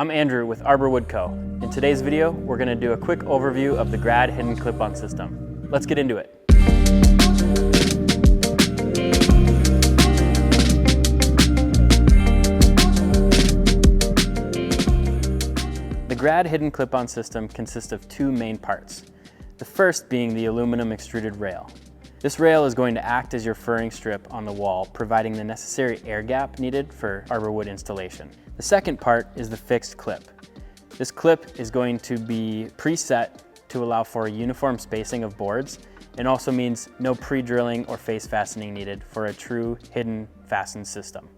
I'm Andrew with Arbor Wood Co. In today's video, we're going to do a quick overview of the GRAD Hidden Clip-On System. Let's get into it. The GRAD Hidden Clip-On System consists of two main parts. The first being the aluminum extruded rail. This rail is going to act as your furring strip on the wall, providing the necessary air gap needed for arbor wood installation. The second part is the fixed clip. This clip is going to be preset to allow for a uniform spacing of boards, and also means no pre-drilling or face fastening needed for a true hidden fasten system.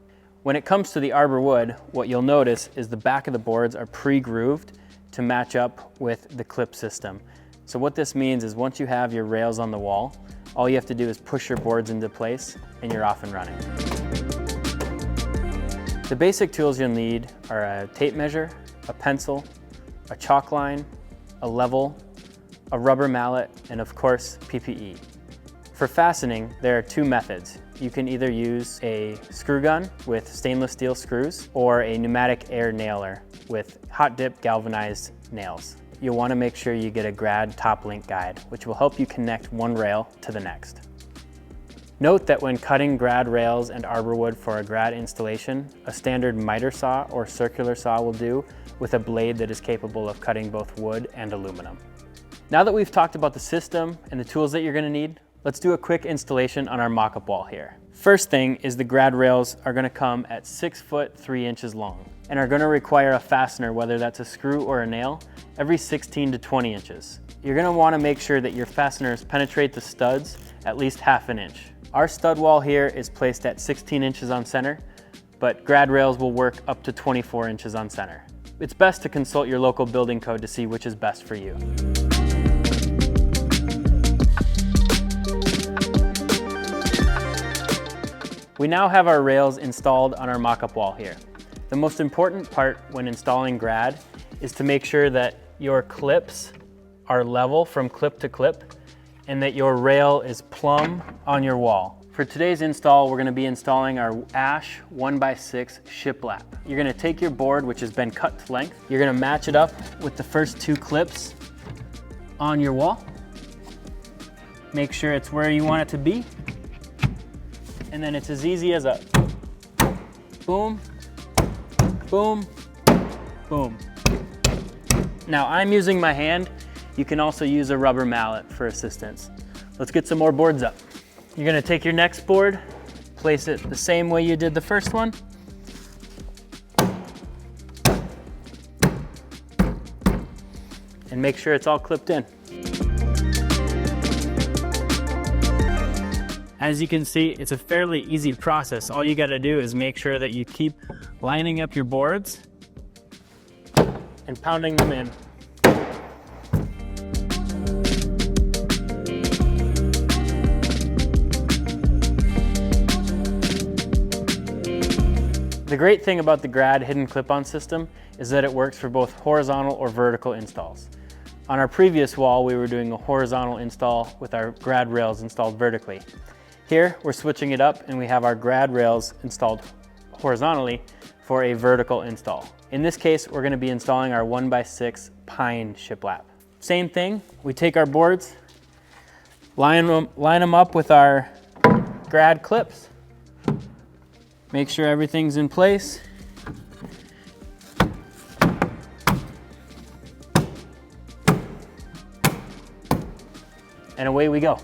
When it comes to the arbor wood, what you'll notice is the back of the boards are pre-grooved to match up with the clip system. So what this means is once you have your rails on the wall, all you have to do is push your boards into place and you're off and running. The basic tools you'll need are a tape measure, a pencil, a chalk line, a level, a rubber mallet, and of course, PPE. For fastening, there are two methods. You can either use a screw gun with stainless steel screws or a pneumatic air nailer with hot dip galvanized nails. You'll want to make sure you get a GRAD top link guide, which will help you connect one rail to the next. Note that when cutting GRAD rails and arbor wood for a GRAD installation, a standard miter saw or circular saw will do, with a blade that is capable of cutting both wood and aluminum. Now that we've talked about the system and the tools that you're going to need, let's do a quick installation on our mock-up wall here. First thing is the GRAD rails are going to come at 6 foot 3 inches long and are going to require a fastener, whether that's a screw or a nail, every 16 to 20 inches. You're going to want to make sure that your fasteners penetrate the studs at least ½ an inch. Our stud wall here is placed at 16 inches on center, but GRAD rails will work up to 24 inches on center. It's best to consult your local building code to see which is best for you. We now have our rails installed on our mock-up wall here. The most important part when installing GRAD is to make sure that your clips are level from clip to clip and that your rail is plumb on your wall. For today's install, we're going to be installing our ash 1x6 shiplap. You're going to take your board, which has been cut to length. You're going to match it up with the first two clips on your wall. Make sure it's where you want it to be. And then it's as easy as a boom, boom, boom. Now I'm using my hand. You can also use a rubber mallet for assistance. Let's get some more boards up. You're gonna take your next board, place it the same way you did the first one. And make sure it's all clipped in. As you can see, it's a fairly easy process. All you gotta do is make sure that you keep lining up your boards and pounding them in. The great thing about the GRAD Hidden Clip-On System is that it works for both horizontal or vertical installs. On our previous wall, we were doing a horizontal install with our GRAD rails installed vertically. Here, we're switching it up and we have our GRAD rails installed horizontally for a vertical install. In this case, we're going to be installing our 1x6 pine shiplap. Same thing, we take our boards, line them up with our GRAD clips, make sure everything's in place. And away we go.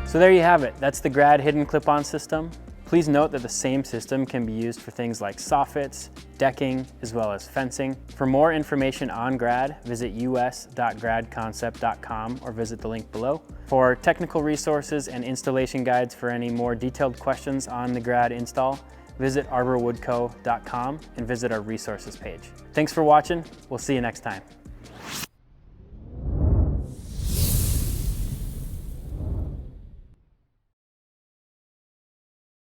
So there you have it. That's the GRAD Hidden Clip-On System. Please note that the same system can be used for things like soffits, decking, as well as fencing. For more information on GRAD, visit us.gradconcept.com or visit the link below. For technical resources and installation guides for any more detailed questions on the GRAD install, visit arborwoodco.com and visit our resources page. Thanks for watching. We'll see you next time.